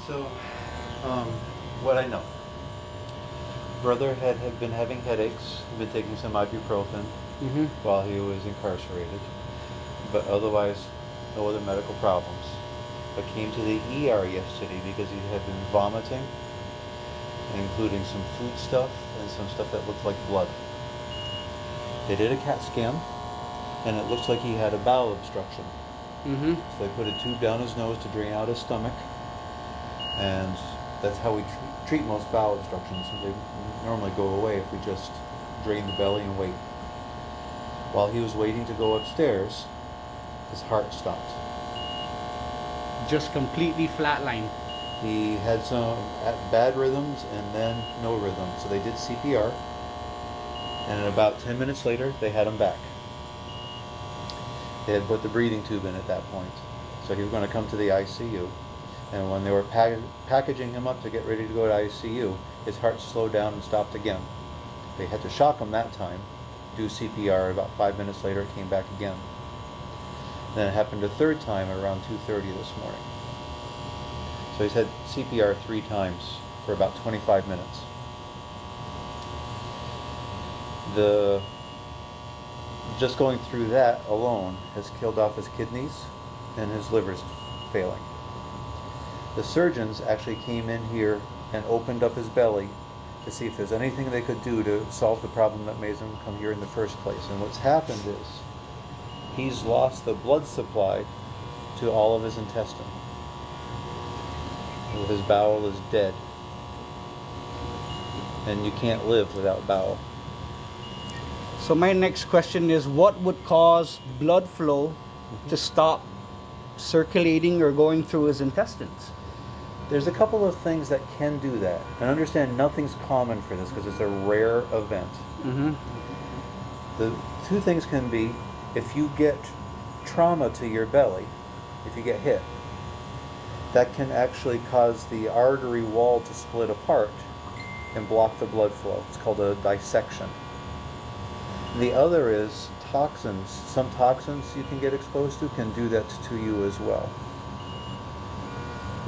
So, what I know. Brother had been having headaches, been taking some ibuprofen Mm-hmm. while he was incarcerated, but otherwise no other medical problems. But came to the ER yesterday because he had been vomiting, including some food stuff and some stuff that looked like blood. They did a CAT scan, and it looks like he had a bowel obstruction. Mm-hmm. So they put a tube down his nose to drain out his stomach, and that's how we treat most bowel obstructions. They normally go away if we just drain the belly and wait. While he was waiting to go upstairs, his heart stopped. Just completely flatline. He had some bad rhythms and then no rhythm. So they did CPR, and about 10 minutes later, they had him back. They had put the breathing tube in at that point. So he was going to come to the ICU. And when they were packaging him up to get ready to go to ICU, his heart slowed down and stopped again. They had to shock him that time, do CPR. About 5 minutes later, it came back again. Then it happened a third time at around 2:30 this morning. So he's had CPR 3 times for about 25 minutes. Just going through that alone has killed off his kidneys, and his liver's failing. The surgeons actually came in here and opened up his belly to see if there's anything they could do to solve the problem that made him come here in the first place. And what's happened is he's lost the blood supply to all of his intestine. His bowel is dead. And you can't live without bowel. So my next question is, what would cause blood flow to stop circulating or going through his intestines? There's a couple of things that can do that. And understand nothing's common for this because it's a rare event. Mm-hmm. The two things can be if you get trauma to your belly, if you get hit, that can actually cause the artery wall to split apart and block the blood flow. It's called a dissection. The other is toxins. Some toxins you can get exposed to can do that to you as well.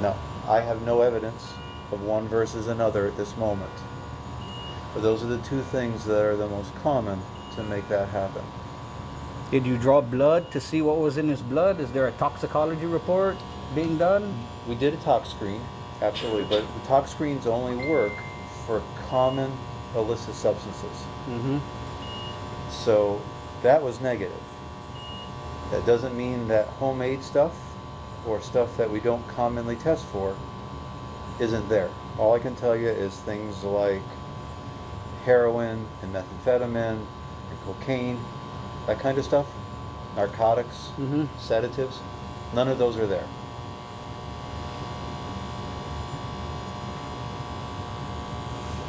No, I have no evidence of one versus another at this moment. But those are the two things that are the most common to make that happen. Did you draw blood to see what was in his blood? Is there a toxicology report being done? We did a tox screen, absolutely, but the tox screens only work for common illicit substances. Mm-hmm. So that was negative. That doesn't mean that homemade stuff or stuff that we don't commonly test for isn't there. All I can tell you is things like heroin and methamphetamine and cocaine, that kind of stuff, narcotics, Mm-hmm. sedatives, none of those are there.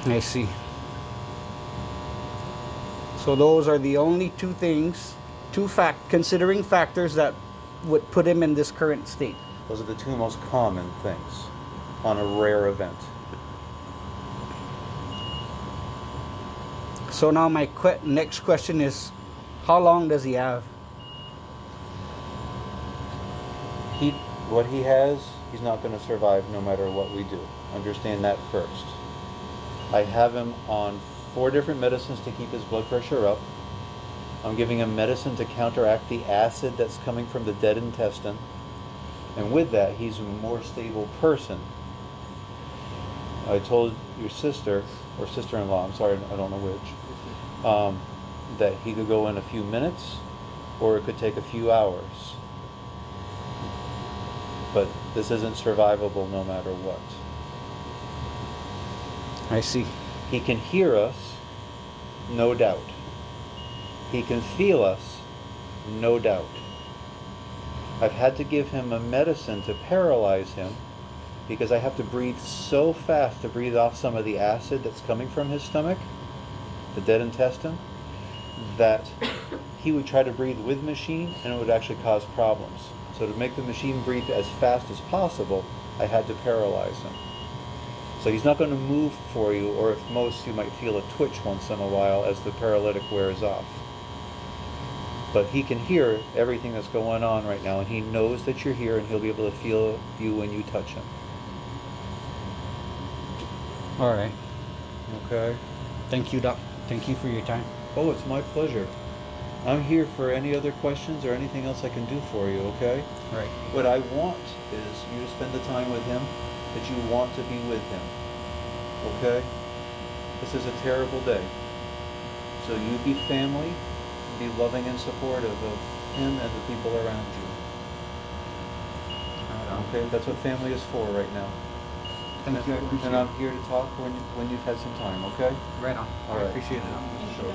I see. So those are the only two things, considering factors that would put him in this current state. Those are the two most common things on a rare event. So now my next question is, how long does he have? What he has, he's not going to survive no matter what we do. Understand that first. I have him on 4 different medicines to keep his blood pressure up. I'm giving him medicine to counteract the acid that's coming from the dead intestine. And with that, he's a more stable person. I told your sister, or sister-in-law, I'm sorry, I don't know which, that he could go in a few minutes, or it could take a few hours. But this isn't survivable no matter what. I see. He can hear us, no doubt. He can feel us, no doubt. I've had to give him a medicine to paralyze him because I have to breathe so fast to breathe off some of the acid that's coming from his stomach, the dead intestine, that he would try to breathe with machine and it would actually cause problems. So to make the machine breathe as fast as possible, I had to paralyze him. So he's not going to move for you, or at most you might feel a twitch once in a while as the paralytic wears off. But he can hear everything that's going on right now, and he knows that you're here, and he'll be able to feel you when you touch him. All right. Okay? Thank you, Doc. Thank you for your time. Oh, it's my pleasure. I'm here for any other questions or anything else I can do for you, okay? Right. What I want is you to spend the time with him that you want to be with him, okay? This is a terrible day. So you be family, be loving and supportive of him and the people around you. Okay, that's what family is for right now. Thank you. I appreciate And it. I'm here to talk when you've had some time, okay? Right on. All I right. appreciate it. Sure.